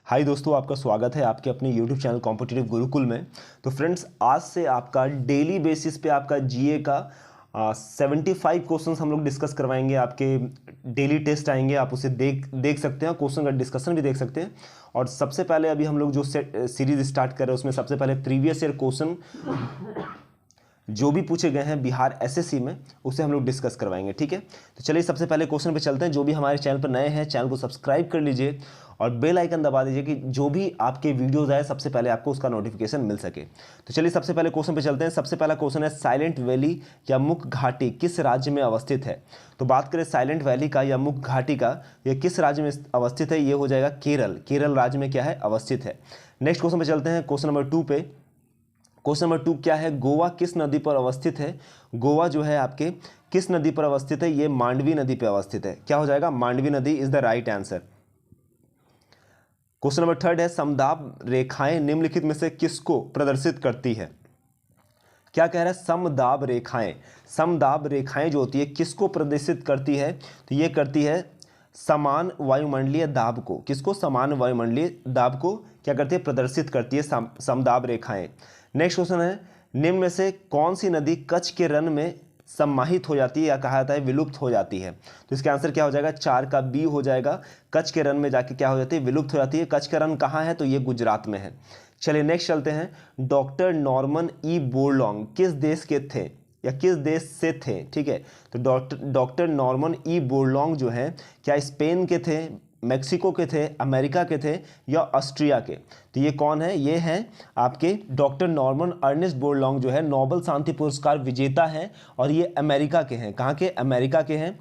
हाय दोस्तों, आपका स्वागत है आपके अपने YouTube चैनल कॉम्पिटिटिव गुरुकुल में। तो फ्रेंड्स, आज से आपका डेली बेसिस पे आपका जीए का 75 क्वेश्चंस हम लोग डिस्कस करवाएंगे। आपके डेली टेस्ट आएंगे, आप उसे देख सकते हैं, क्वेश्चन का डिस्कशन भी देख सकते हैं। और सबसे पहले अभी हम लोग जो सीरीज स्टार्ट कर रहे हैं उसमें सबसे पहले प्रीवियस ईयर क्वेश्चन जो भी पूछे गए हैं बिहार एसएससी में उसे हम लोग डिस्कस करवाएंगे। ठीक है, तो चलिए सबसे पहले क्वेश्चन पे चलते हैं। जो भी हमारे चैनल पर नए हैं, चैनल को सब्सक्राइब कर लीजिए और बेल आइकन दबा दीजिए कि जो भी आपके वीडियोस आए सबसे पहले आपको उसका नोटिफिकेशन मिल सके। तो चलिए सबसे पहले क्वेश्चन पे चलते हैं। सबसे पहला क्वेश्चन है, साइलेंट वैली या मुख घाटी किस राज्य में अवस्थित है? तो बात करें साइलेंट वैली का या मुख घाटी का, यह किस राज्य में अवस्थित है? ये हो जाएगा केरल। केरल राज्य में क्या है? अवस्थित है। नेक्स्ट क्वेश्चन पे चलते हैं, क्वेश्चन नंबर 2 पे। क्वेश्चन नंबर 2 क्या है? गोवा किस नदी पर अवस्थित है? गोवा जो है आपके किस नदी पर अवस्थित है? ये मांडवी नदी पर अवस्थित है। क्या हो जाएगा? मांडवी नदी is the right answer. Question number 3 है, समदाब रेखाएं निम्नलिखित में से किसको प्रदर्शित करती है? क्या कह रहा है? समदाब रेखाएं। समदाब रेखाएं जो होती है किसको प्रदर्शित करती है? तो ये करती है समान वायुमंडलीय दाब को। किसको? समान वायुमंडलीय दाब को क्या करती है? प्रदर्शित करती है समदाब रेखाएं। नेक्स्ट क्वेश्चन है, निम्न में से कौन सी नदी कच्छ के रन में सम्माहित हो जाती है या कहा जाता है विलुप्त हो जाती है? तो इसका आंसर क्या हो जाएगा? 4 का बी हो जाएगा। कच्छ के रन में जाके क्या हो जाती है? विलुप्त हो जाती है। कच्छ का रन कहाँ है? तो ये गुजरात में है। चलिए नेक्स्ट चलते हैं। डॉक्टर नॉर्मन ई बोरलॉन्ग किस देश के थे या किस देश से थे? ठीक है, तो डॉक्टर नॉर्मन ई बोरलॉन्ग जो है क्या स्पेन के थे, मैक्सिको के थे, अमेरिका के थे या ऑस्ट्रिया के? तो ये कौन है? ये हैं आपके डॉक्टर नॉर्मन अर्नेस्ट बोरलॉन्ग जो है नोबेल शांति पुरस्कार विजेता हैं और ये अमेरिका के हैं। कहाँ के? अमेरिका के हैं।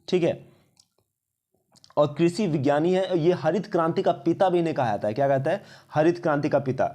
ठीक है, और कृषि विज्ञानी है। ये हरित क्रांति का पिता भी इन्हें कहा जाता है। क्या कहता है? हरित क्रांति का पिता।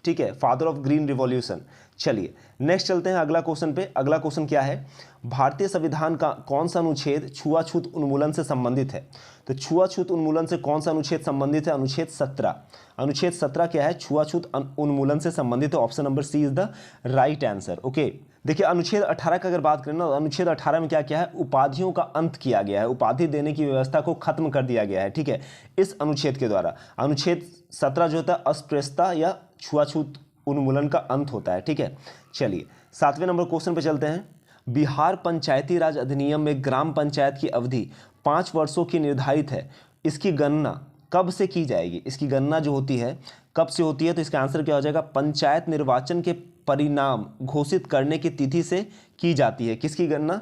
ठीक है, फादर ऑफ ग्रीन रिवॉल्यूशन। चलिए नेक्स्ट चलते हैं अगला क्वेश्चन पे। अगला क्वेश्चन क्या है? भारतीय संविधान का कौन सा अनुच्छेद छुआछूत उन्मूलन से संबंधित है? तो छुआछूत उन्मूलन से कौन सा अनुच्छेद संबंधित है? अनुच्छेद 17। अनुच्छेद 17 क्या है? छुआछूत उन्मूलन से संबंधित है। Option number C is the right answer. Okay, देखिए अनुच्छेद 18 का अगर बात करें ना, अनुच्छेद 18 में क्या क्या है? उपाधियों का अंत किया गया है। उपाधि देने की व्यवस्था को खत्म कर दिया गया है। ठीक है, इस अनुच्छेद के द्वारा। अनुच्छेद 17 जो होता है अस्पृश्यता या छुआछूत उन्मूलन का अंत होता है। ठीक है, चलिए 7वें नंबर क्वेश्चन पे चलते हैं। बिहार पंचायती राज अधिनियम में ग्राम पंचायत की अवधि 5 वर्षों की निर्धारित है। इसकी गणना कब से की जाएगी? इसकी गणना जो होती है कब से होती है? तो इसका आंसर क्या हो जाएगा? पंचायत निर्वाचन के परिणाम घोषित करने की तिथि से की जाती है। किसकी गणना?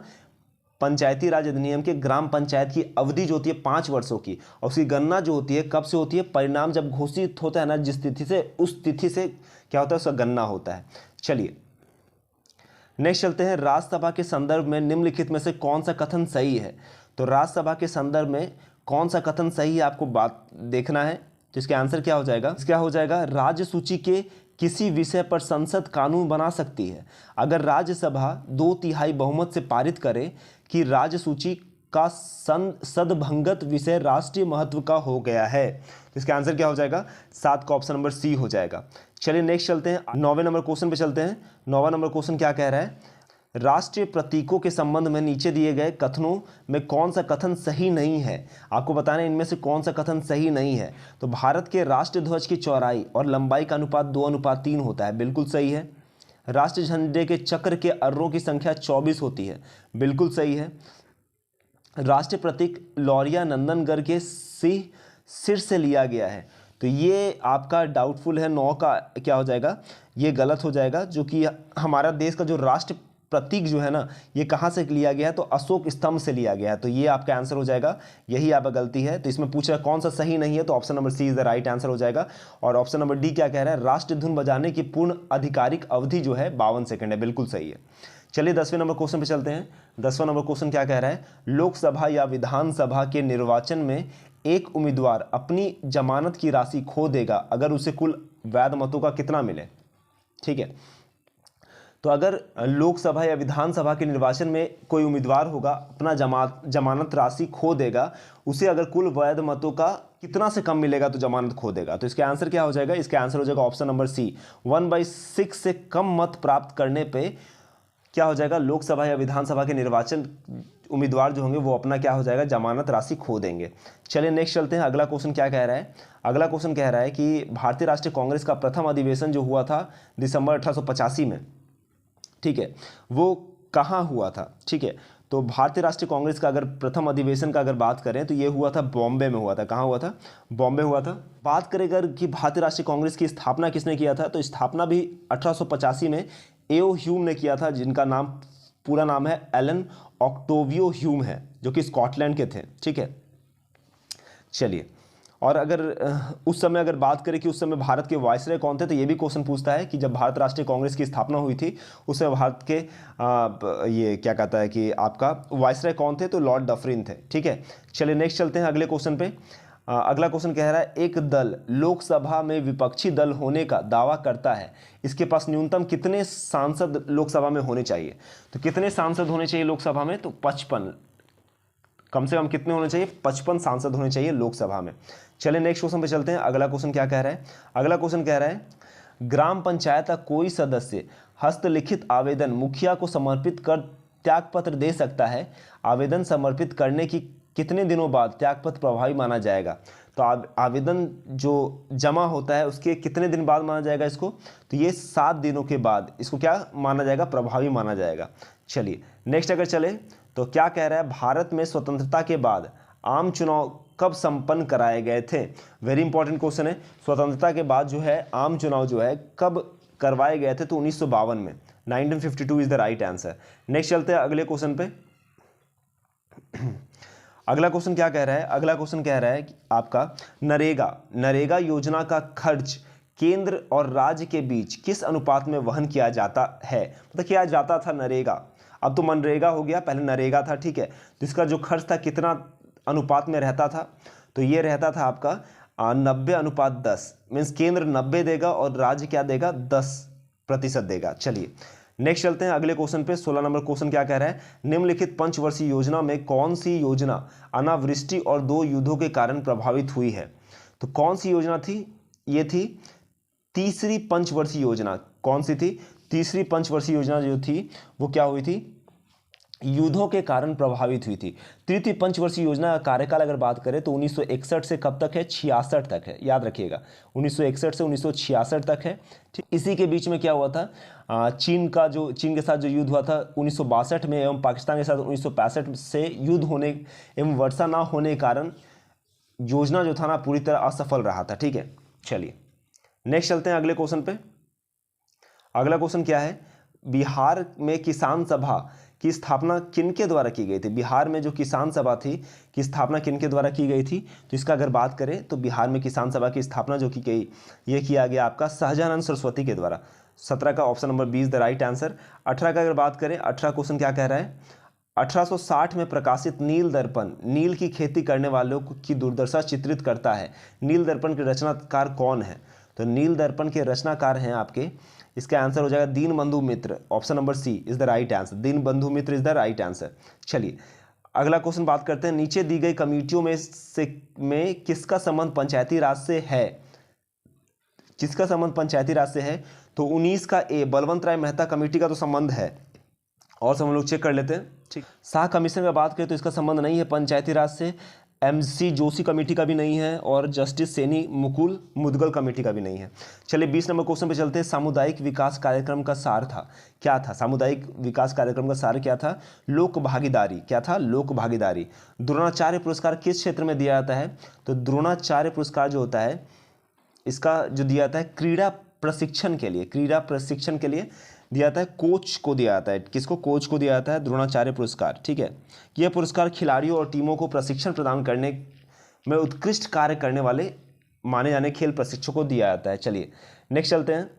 पंचायती राज अधिनियम के ग्राम पंचायत की अवधि जो होती है 5 वर्षों की, और उसकी गणना जो होती है कब से होती है? परिणाम जब घोषित होता है ना, जिस तिथि से, उस तिथि से क्या होता है? उसका गणना होता है। चलिए नेक्स्ट चलते हैं। राज्यसभा के संदर्भ में निम्नलिखित में से कौन सा कथन सही है? तो राज्यसभा के संदर्भ में कौन सा कथन सही है आपको बात देखना है। तो इसका आंसर क्या हो जाएगा? क्या हो जाएगा? राज्य सूची के किसी विषय पर संसद कानून बना सकती है अगर राज्यसभा 2/3 बहुमत से पारित करे कि राज्य सूची का सदभंगत विषय राष्ट्रीय महत्व का हो गया है। तो इसका आंसर क्या हो जाएगा? 7 का ऑप्शन नंबर सी हो जाएगा। चलिए नेक्स्ट चलते हैं, 9वें नंबर क्वेश्चन पे चलते हैं। 9वां नंबर क्वेश्चन क्या कह रहा है? राष्ट्रीय प्रतीकों के संबंध में नीचे दिए गए कथनों में कौन सा कथन सही नहीं है? आपको बताना है इनमें से कौन सा कथन सही नहीं है। तो भारत के राष्ट्रीय ध्वज की चौड़ाई और लंबाई का अनुपात 2:3 होता है। बिल्कुल सही है। राष्ट्रीय झंडे के चक्र के अर्रों की संख्या 24 होती है। बिल्कुल सही है। राष्ट्रीय प्रतीक लौरिया नंदनगढ़ के सिर से लिया गया है। तो ये आपका डाउटफुल है। 9 का क्या हो जाएगा? ये गलत हो जाएगा। जो कि हमारा देश का जो राष्ट्र प्रतीक जो है ना, ये कहाँ से लिया गया है? तो अशोक स्तंभ से लिया गया है। तो ये आपका आंसर हो जाएगा। यही आपका गलती है। तो इसमें पूछ रहा है कौन सा सही नहीं है, तो option number C is the right answer हो जाएगा। और ऑप्शन नंबर डी क्या कह रहा है? राष्ट्रीय धुन बजाने की पूर्ण आधिकारिक अवधि जो है 52 सेकंड है। बिल्कुल सही है। चलिए 10वें नंबर क्वेश्चन पे चलते हैं। 10वां नंबर क्वेश्चन क्या कह रहा है? लोकसभा या विधानसभा के निर्वाचन में एक उम्मीदवार अपनी जमानत की राशि खो देगा अगर उसे कुल वैध मतों का कितना मिले? ठीक है, तो अगर लोकसभा या विधानसभा के निर्वाचन में कोई उम्मीदवार होगा, अपना जमानत राशि खो देगा, उसे अगर कुल वैध मतों का कितना से कम मिलेगा तो जमानत खो देगा। तो इसका आंसर क्या हो जाएगा? इसका आंसर हो जाएगा ऑप्शन नंबर सी, 1/6 से कम मत प्राप्त करने पे क्या हो जाएगा, लोकसभा या विधानसभा के निर्वाचन उम्मीदवार जो होंगे वो अपना क्या हो जाएगा, जमानत राशि खो देंगे। चलिए नेक्स्ट चलते हैं, अगला क्वेश्चन क्या कह रहा है। अगला क्वेश्चन कह रहा है कि भारतीय राष्ट्रीय कांग्रेस का प्रथम अधिवेशन जो हुआ था दिसंबर 1885 में, ठीक है, वो कहाँ हुआ था। ठीक है, तो भारतीय राष्ट्रीय कांग्रेस का अगर प्रथम अधिवेशन का अगर बात करें तो ये हुआ था बॉम्बे में हुआ था। कहाँ हुआ था, बॉम्बे हुआ था। बात करें अगर कि भारतीय राष्ट्रीय कांग्रेस की स्थापना किसने किया था, तो स्थापना भी 1885 में एओ ह्यूम ने किया था, जिनका नाम पूरा नाम है एलन ऑक्टेवियो ह्यूम है, जो कि स्कॉटलैंड के थे। ठीक है, चलिए, और अगर उस समय अगर बात करें कि उस समय भारत के वायसराय कौन थे, तो ये भी क्वेश्चन पूछता है कि जब भारत राष्ट्रीय कांग्रेस की स्थापना हुई थी उस समय भारत के ये क्या कहता है कि आपका वायसराय कौन थे, तो लॉर्ड डफरिन थे। ठीक है, चलिए नेक्स्ट चलते हैं अगले क्वेश्चन पे। अगला क्वेश्चन कह रहा है, एक दल लोकसभा में विपक्षी दल होने का दावा करता है, इसके पास न्यूनतम कितने सांसद लोकसभा में होने चाहिए। तो कितने सांसद होने चाहिए लोकसभा में, तो 55, कम से कम कितने होने चाहिए, 55 सांसद होने चाहिए लोकसभा में। चलिए नेक्स्ट क्वेश्चन पे चलते हैं। अगला क्वेश्चन क्या कह रहा है, अगला क्वेश्चन कह रहा है, ग्राम पंचायत का कोई सदस्य हस्तलिखित आवेदन मुखिया को समर्पित कर त्यागपत्र दे सकता है। आवेदन समर्पित करने की कितने दिनों बाद त्यागपत्र प्रभावी माना जाएगा। तो आवेदन जो जमा होता है उसके कितने दिन बाद माना जाएगा इसको, तो ये 7 दिनों के बाद इसको क्या माना जाएगा, प्रभावी माना जाएगा। चलिए नेक्स्ट अगर चले तो क्या कह रहा है, भारत में स्वतंत्रता के बाद आम चुनाव कब संपन्न कराए गए थे। वेरी इंपॉर्टेंट क्वेश्चन है। स्वतंत्रता के बाद जो है आम चुनाव जो है कब करवाए गए थे, तो 1952 में, 1952 is the right answer. Next चलते हैं अगले क्वेश्चन पे। अगला क्वेश्चन क्या कह रहा है, अगला क्वेश्चन कह रहा है कि आपका नरेगा योजना का खर्च केंद्र और राज्य के बीच किस अनुपात में वहन किया जाता है। मतलब किया जाता था नरेगा, अब तो मनरेगा हो गया, पहले नरेगा था। ठीक है, तो इसका जो खर्च था कितना अनुपात में रहता था, तो ये रहता था आपका 90:10, मीन्स केंद्र 90 देगा और राज्य क्या देगा, 10% देगा। चलिए नेक्स्ट चलते हैं अगले क्वेश्चन पे। 16 नंबर क्वेश्चन क्या कह रहा है, निम्नलिखित पंचवर्षीय योजना में कौन सी योजना अनावृष्टि और 2 युद्धों के कारण प्रभावित हुई है। तो कौन सी योजना थी, ये थी तीसरी पंचवर्षीय योजना। कौन सी थी, तीसरी पंचवर्षीय योजना जो थी वो क्या हुई थी, युद्धों के कारण प्रभावित हुई थी। तृतीय पंचवर्षीय योजना का कार्यकाल अगर बात करें तो 1961 से कब तक है, 66 तक है, याद रखिएगा 1961 से 1966 तक है। ठीक, इसी के बीच में क्या हुआ था, चीन के साथ जो युद्ध हुआ था 1962 में, एवं पाकिस्तान के साथ 1965 से युद्ध होने एवं वर्षा ना होने के कारण योजना जो था ना पूरी तरह असफल रहा था। ठीक है, चलिए नेक्स्ट चलते हैं अगले क्वेश्चन पे। अगला क्वेश्चन क्या है, बिहार में किसान सभा की स्थापना किनके द्वारा की गई थी। बिहार में जो किसान सभा थी की स्थापना किनके द्वारा की गई थी, तो इसका अगर बात करें तो बिहार में किसान सभा की स्थापना जो की गई, ये किया गया आपका शाहजानंद सरस्वती के द्वारा। 17 का option number 20 the right answer. 18 का अगर बात करें, 18 क्वेश्चन क्या कह रहा है, 1860 में प्रकाशित नील दर्पण नील की खेती करने वालों की दुर्दशा चित्रित करता है। नील दर्पण के रचनाकार कौन है, तो नील दर्पण के रचनाकार हैं आपके, इसका आंसर हो जाएगा Deenbandhu Mitra. Option number C is the right answer, Deenbandhu Mitra is the right answer. चलिए अगला क्वेश्चन बात करते हैं, नीचे दी गई कमेटियों में किसका संबंध पंचायती राज से है। किसका संबंध पंचायती राज से है, तो 19 का ए बलवंत राय मेहता कमेटी का तो संबंध है, और सब हम लोग चेक कर लेते हैं। ठीक, शाह कमीशन का बात करें तो इसका संबंध नहीं है पंचायती राज से, MC जोशी कमेटी का भी नहीं है, और जस्टिस सैनी मुकुल मुदगल कमेटी का भी नहीं है। चलिए 20 नंबर क्वेश्चन पे चलते हैं। सामुदायिक विकास कार्यक्रम का सार था, क्या था सामुदायिक विकास कार्यक्रम का सार क्या था, लोक भागीदारी। क्या था, लोक भागीदारी। द्रोणाचार्य पुरस्कार किस क्षेत्र में दिया जाता है, तो द्रोणाचार्य पुरस्कार जो होता है इसका जो दिया जाता है क्रीड़ा प्रशिक्षण के लिए, क्रीड़ा प्रशिक्षण के लिए दिया जाता है, कोच को दिया जाता है। किसको, कोच को दिया जाता है द्रोणाचार्य पुरस्कार। ठीक है, यह पुरस्कार खिलाड़ियों और टीमों को प्रशिक्षण प्रदान करने में उत्कृष्ट कार्य करने वाले माने जाने खेल प्रशिक्षकों को दिया जाता है। चलिए नेक्स्ट चलते हैं।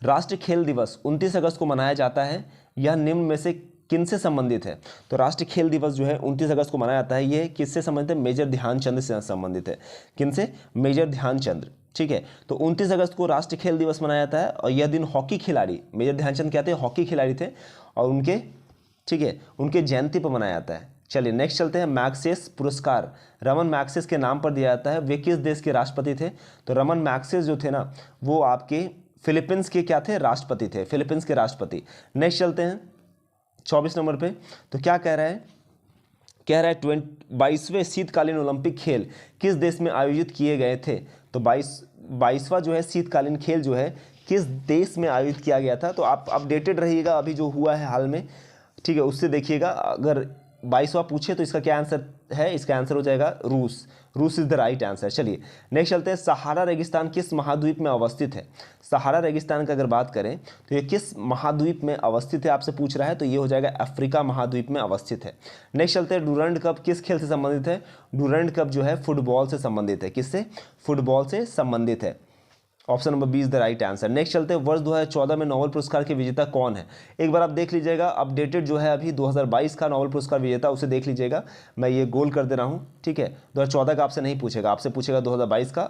राष्ट्रीय खेल दिवस 29 अगस्त को मनाया जाता है, यह निम्न में से किनसे संबंधित है। तो राष्ट्रीय खेल दिवस जो है 29 अगस्त को मनाया जाता है, यह किससे संबंधित है, मेजर ध्यानचंद से संबंधित है। किनसे, मेजर ध्यानचंद। ठीक है, तो 29 अगस्त को राष्ट्रीय खेल दिवस मनाया जाता है, और यह दिन हॉकी खिलाड़ी, मेजर ध्यानचंद क्या थे, हॉकी खिलाड़ी थे, और उनके, ठीक है, उनके जयंती पर मनाया जाता है। चलिए नेक्स्ट चलते हैं। मैग्सेस पुरस्कार रमन मैग्सेस के नाम पर दिया जाता है, वे किस देश के राष्ट्रपति थे, तो रमन मैग्सेस जो थे ना वो आपके फिलीपींस के क्या थे, राष्ट्रपति थे, फिलीपींस के राष्ट्रपति। नेक्स्ट चलते हैं 24 नंबर पे। तो क्या कह रहा है, कह रहा है 22वें शीतकालीन ओलंपिक खेल किस देश में आयोजित किए गए थे। तो 22वां जो है शीतकालीन खेल जो है किस देश में आयोजित किया गया था। तो आप अपडेटेड रहिएगा अभी जो हुआ है हाल में, ठीक है, उससे देखिएगा। अगर 22वां पूछे तो इसका क्या आंसर है, इसका आंसर हो जाएगा रूस। रूस इज द राइट आंसर। चलिए नेक्स्ट चलते हैं, सहारा रेगिस्तान किस महाद्वीप में अवस्थित है। सहारा रेगिस्तान की अगर बात करें तो ये किस महाद्वीप में अवस्थित है आपसे पूछ रहा है, तो ये हो जाएगा अफ्रीका महाद्वीप में अवस्थित है। नेक्स्ट चलते हैं, डूरंड कप किस खेल से संबंधित है। डूरंड कप जो है फुटबॉल से संबंधित है। किससे, फुटबॉल से संबंधित है। Option number B is the right answer. Next चलते हैं, वर्ष 2014 में नोबेल पुरस्कार के विजेता कौन है। एक बार आप देख लीजिएगा, अपडेटेड जो है अभी 2022 का नोबेल पुरस्कार विजेता उसे देख लीजिएगा, मैं ये गोल कर दे रहा हूँ, ठीक है। 2014 का आपसे नहीं पूछेगा, आपसे पूछेगा 2022 का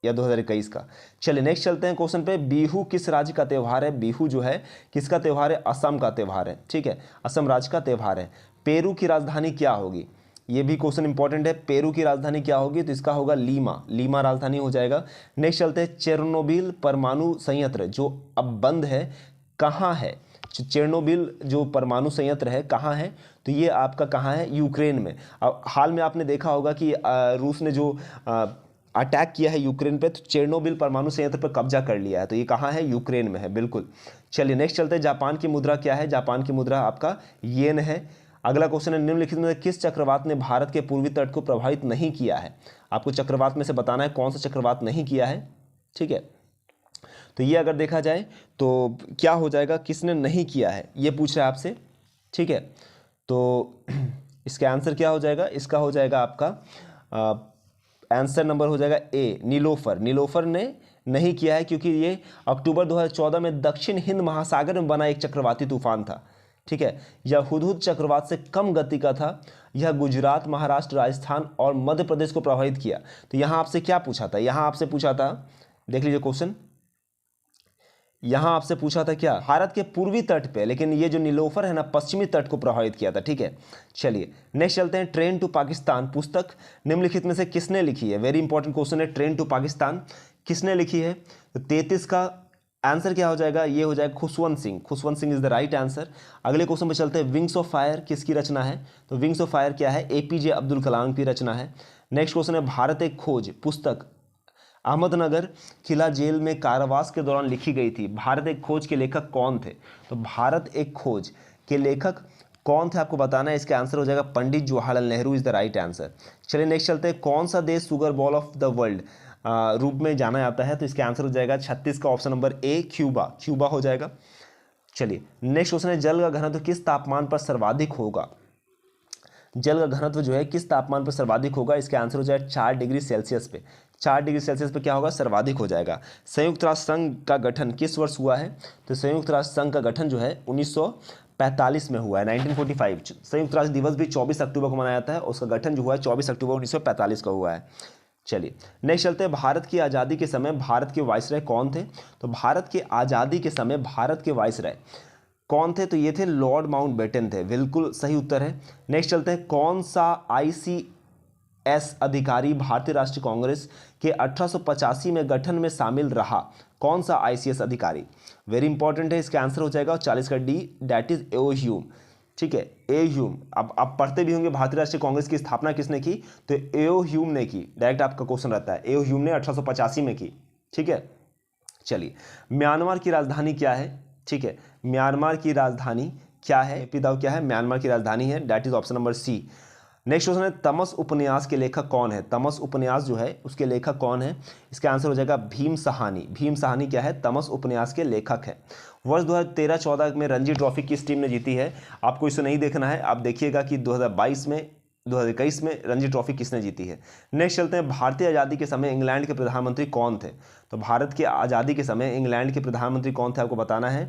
या 2021 का। चलिए नेक्स्ट चलते हैं क्वेश्चन पे, बिहू किस राज्य का त्यौहार है। बिहू जो है किसका त्यौहार है, असम का त्यौहार है, ठीक है, असम राज्य का त्यौहार है। पेरू की राजधानी क्या होगी, ये भी क्वेश्चन इंपॉर्टेंट है। पेरू की राजधानी क्या होगी, तो इसका होगा लीमा, लीमा राजधानी हो जाएगा। नेक्स्ट चलते हैं, चेरनोबिल परमाणु संयंत्र जो अब बंद है कहाँ है। चेरनोबिल जो परमाणु संयंत्र है कहाँ है, तो ये आपका कहाँ है, यूक्रेन में। अब हाल में आपने देखा होगा कि रूस ने जो अटैक किया है यूक्रेन पे, तो चेरनोबिल परमाणु संयंत्र पर कब्जा कर लिया है, तो ये कहाँ है, यूक्रेन में है, बिल्कुल। चलिए नेक्स्ट चलते हैं, जापान की मुद्रा क्या है। जापान की मुद्रा आपका येन है। अगला क्वेश्चन है, निम्नलिखित में किस चक्रवात ने भारत के पूर्वी तट को प्रभावित नहीं किया है। आपको चक्रवात में से बताना है कौन सा चक्रवात नहीं किया है, ठीक है। तो ये अगर देखा जाए तो क्या हो जाएगा, किसने नहीं किया है ये पूछ रहा है आपसे, ठीक है। तो इसका आंसर क्या हो जाएगा, इसका हो जाएगा आपका आंसर नंबर हो जाएगा ए, नीलोफर। नीलोफर ने नहीं किया है क्योंकि ये अक्टूबर 2014 में दक्षिण हिंद महासागर में बना एक चक्रवाती तूफान था, ठीक है। यह हुदहुद चक्रवात से कम गति का था। यह गुजरात, महाराष्ट्र, राजस्थान और मध्य प्रदेश को प्रभावित किया। तो यहां आपसे क्या पूछा था, यहां आपसे पूछा था, देख लीजिए क्वेश्चन, यहां आपसे पूछा था क्या, भारत के पूर्वी तट पे, लेकिन ये जो नीलोफर है ना पश्चिमी तट को प्रभावित किया था, ठीक है। चलिए नेक्स्ट चलते हैं, ट्रेन टू पाकिस्तान पुस्तक निम्नलिखित में से किसने लिखी है। वेरी इंपॉर्टेंट क्वेश्चन है, ट्रेन टू पाकिस्तान किसने लिखी है। तो 33 का आंसर क्या हो जाएगा, ये हो जाएगा Khushwant Singh. Khushwant Singh is the right answer. अगले क्वेश्चन पे चलते हैं, विंग्स ऑफ फायर किसकी रचना है। तो विंग्स ऑफ फायर क्या है, एपीजे अब्दुल कलाम की रचना है। नेक्स्ट क्वेश्चन है, भारत एक खोज पुस्तक अहमदनगर किला जेल में कारावास के दौरान लिखी गई थी। भारत एक खोज के लेखक कौन थे। तो भारत एक खोज के लेखक कौन थे आपको बताना है, इसका आंसर हो जाएगा Pandit Jawaharlal Nehru is the right answer. चलिए नेक्स्ट चलते हैं, कौन सा देश sugar bowl of the world रूप में जाना जाता है। तो इसका आंसर हो जाएगा 36 का option number A, Cuba. Cuba हो जाएगा। चलिए नेक्स्ट क्वेश्चन है, जल का घनत्व किस तापमान पर सर्वाधिक होगा। जल का घनत्व जो है किस तापमान पर सर्वाधिक होगा, इसका आंसर हो जाएगा 4 डिग्री सेल्सियस पे। 4 डिग्री सेल्सियस पे क्या होगा, सर्वाधिक हो जाएगा। संयुक्त राष्ट्र संघ का गठन किस वर्ष हुआ है। तो संयुक्त राष्ट्र संघ का गठन जो है 1945 में हुआ है, 1945। संयुक्त राष्ट्र दिवस भी 24 अक्टूबर को मनाया जाता है, उसका गठन जो हुआ है 24 अक्टूबर 1945 का हुआ है। चलिए नेक्स्ट चलते हैं, भारत की आज़ादी के समय भारत के वाइसराय कौन थे। तो भारत की आज़ादी के समय भारत के वाइसराय कौन थे, तो ये थे लॉर्ड माउंटबेटन थे, बिल्कुल सही उत्तर है। नेक्स्ट चलते हैं, कौन सा आईसीएस अधिकारी भारतीय राष्ट्रीय कांग्रेस के 1885 में गठन में शामिल रहा। कौन सा आईसीएस अधिकारी, वेरी इंपॉर्टेंट है, इसका आंसर हो जाएगा 40 का D, that is AO Hume, ठीक है। ए ह्यूम, अब आप पढ़ते भी होंगे भारतीय राष्ट्रीय कांग्रेस की स्थापना किसने की, तो एओ ह्यूम ने की। डायरेक्ट आपका क्वेश्चन रहता है, एओ ह्यूम ने 1885 में की, ठीक है। चलिए, म्यांमार की राजधानी क्या है, ठीक है, म्यांमार की राजधानी क्या है, पिदाव क्या है, म्यांमार की राजधानी है, that is option number C. Next question है, तमस उपन्यास के लेखक कौन है। तमस उपन्यास जो है उसके लेखक कौन है, इसका आंसर हो जाएगा भीम सहानी। भीम सहानी क्या है, तमस उपन्यास के लेखक है। वर्ष 2013-14 में रणजी ट्रॉफी किस टीम ने जीती है, आपको इसे नहीं देखना है, आप देखिएगा कि 2022 में 2021 में रणजी ट्रॉफी किसने जीती है। नेक्स्ट चलते हैं, भारतीय आज़ादी के समय इंग्लैंड के प्रधानमंत्री कौन थे। तो भारत की आज़ादी के समय इंग्लैंड के प्रधानमंत्री कौन थे आपको बताना है।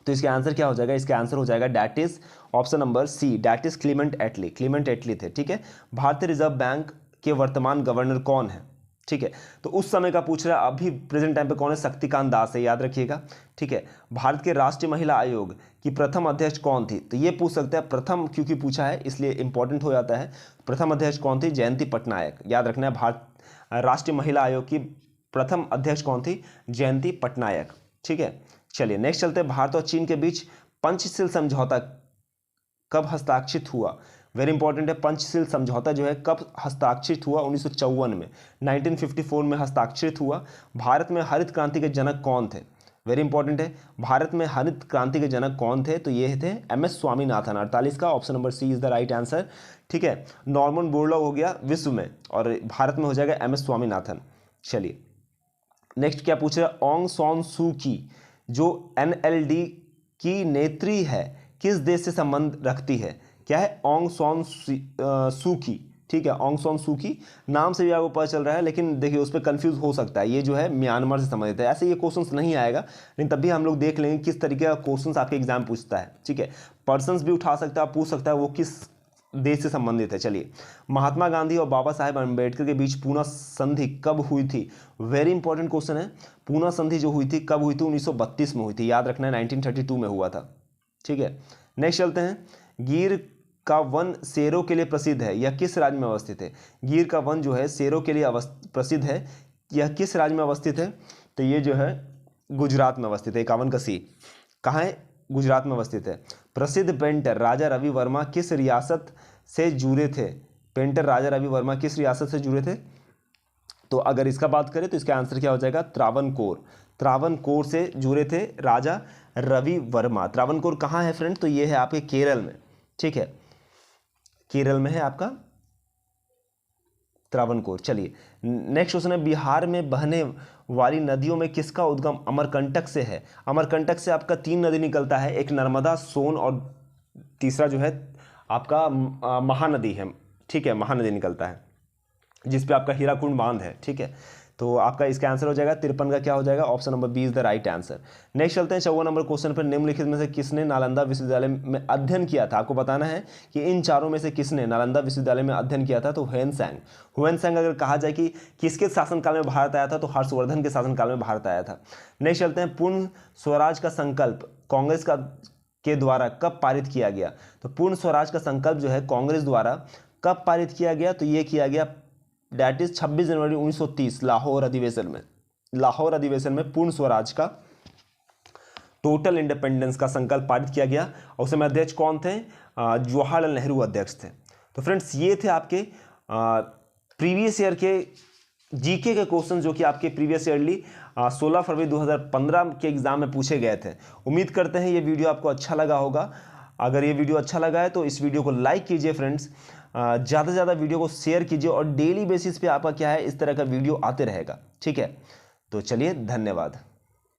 तो इसका आंसर क्या हो जाएगा, इसका आंसर हो जाएगा that is option number C, that is Clement Attlee. Clement Attlee थे, ठीक है। भारतीय रिजर्व बैंक के वर्तमान गवर्नर कौन है, ठीक है। तो उस समय का पूछ रहा है, अभी प्रेजेंट टाइम पे कौन है, शक्तिकांत दास है, याद रखिएगा, ठीक है। भारत के राष्ट्रीय महिला आयोग की प्रथम अध्यक्ष कौन थी, तो ये पूछ सकते हैं, प्रथम क्योंकि पूछा है इसलिए इंपॉर्टेंट हो जाता है। प्रथम अध्यक्ष कौन थी, जयंती पटनायक, याद रखना है। भारत राष्ट्रीय महिला आयोग की प्रथम अध्यक्ष कौन थी? जयंती पटनायक। ठीक है, चलिए नेक्स्ट चलते हैं। भारत और चीन के बीच पंचशील समझौता कब हस्ताक्षरित हुआ? वेरी इंपॉर्टेंट है। पंचशील समझौता जो है कब हस्ताक्षरित हुआ? 1954 में, 1954 में हस्ताक्षरित हुआ। भारत में हरित क्रांति के जनक कौन थे? वेरी इंपॉर्टेंट है। भारत में हरित क्रांति के जनक कौन थे? तो ये थे एमएस स्वामीनाथन। 48 का option number C is the right answer. ठीक है, नॉर्मन बोरलॉग हो गया विश्व में, और भारत में हो जाएगा एमएस स्वामीनाथन। चलिए नेक्स्ट क्या पूछ रहा है? ऑंग सॉन सू की जो एनएलडी की नेत्री है किस देश से संबंध रखती है? क्या है? ऑंग सॉन सू की। ठीक है, ऑंग सॉन सू की नाम से भी आपको पता चल रहा है, लेकिन देखिए उस पर कंफ्यूज हो सकता है। ये जो है म्यांमार से संबंधित है। ऐसे ये क्वेश्चंस नहीं आएगा, लेकिन तब भी हम लोग देख लेंगे किस तरीके का क्वेश्चंस आपके एग्जाम पूछता है। ठीक है, पर्सन्स भी उठा सकता है, पूछ सकता है वो किस देश से संबंधित है। चलिए, महात्मा गांधी और बाबा साहेब अम्बेडकर के बीच पूना संधि कब हुई थी? वेरी इंपॉर्टेंट क्वेश्चन है। पूना संधि जो हुई थी कब हुई थी? 1932 में हुई थी। याद रखना है 1932 में हुआ था। ठीक है, नेक्स्ट चलते हैं। गिर का वन शेरों के लिए प्रसिद्ध है, यह किस राज्य में अवस्थित है? गिर का वन जो है शेरों के लिए प्रसिद्ध है, यह किस राज्य में अवस्थित है? तो ये जो है गुजरात में अवस्थित है। 51 का सी कहाँ है? गुजरात में अवस्थित है। प्रसिद्ध पेंटर राजा रवि वर्मा किस रियासत से जुड़े थे? पेंटर राजा रवि वर्मा किस रियासत से जुड़े थे? तो अगर इसका बात करें तो इसका आंसर क्या हो जाएगा? त्रावणकोर। त्रावणकोर से जुड़े थे राजा रवि वर्मा। त्रावणकोर कहाँ है फ्रेंड? तो ये है आपके केरल में। ठीक है, केरल में है आपका त्रावणकोर। चलिए नेक्स्ट क्वेश्चन है। बिहार में बहने वाली नदियों में किसका उद्गम अमरकंटक से है? अमरकंटक से आपका 3 नदी निकलता है, एक नर्मदा, सोन और तीसरा जो है आपका महानदी है। ठीक है, महानदी निकलता है जिसपे आपका हीराकुंड बांध है। ठीक है, तो आपका इसका आंसर हो जाएगा 53 का क्या हो जाएगा? Option number B is the right answer. Next चलते हैं 54 नंबर क्वेश्चन पर। निम्नलिखित में से किसने नालंदा विश्वविद्यालय में अध्ययन किया था? आपको बताना है कि इन चारों में से किसने नालंदा विश्वविद्यालय में अध्ययन किया था। तो हुएनसांग। हुएनसांग अगर कहा जाए कि किसके शासनकाल में भारत आया था, तो हर्षवर्धन के शासनकाल में भारत आया था। नेक्स्ट चलते हैं। पूर्ण स्वराज का संकल्प कांग्रेस के द्वारा कब पारित किया गया? तो पूर्ण स्वराज का संकल्प जो है कांग्रेस द्वारा कब पारित किया गया? तो ये किया गया दैट इज 26 जनवरी 1930 लाहौर अधिवेशन में। लाहौर अधिवेशन में पूर्ण स्वराज का, टोटल इंडिपेंडेंस का संकल्प पारित किया गया। और उस समय अध्यक्ष कौन थे? जवाहरलाल नेहरू अध्यक्ष थे। तो फ्रेंड्स ये थे आपके प्रीवियस ईयर के जीके के क्वेश्चन जो कि आपके प्रीवियस ईयरली 16 फरवरी 2015 के एग्जाम में पूछे गए थे। उम्मीद करते हैं ये वीडियो आपको अच्छा लगा होगा। अगर ये वीडियो अच्छा लगा है तो इस वीडियो को लाइक कीजिए फ्रेंड्स, ज़्यादा से ज़्यादा वीडियो को शेयर कीजिए, और डेली बेसिस पे आपका क्या है इस तरह का वीडियो आते रहेगा। ठीक है, तो चलिए धन्यवाद।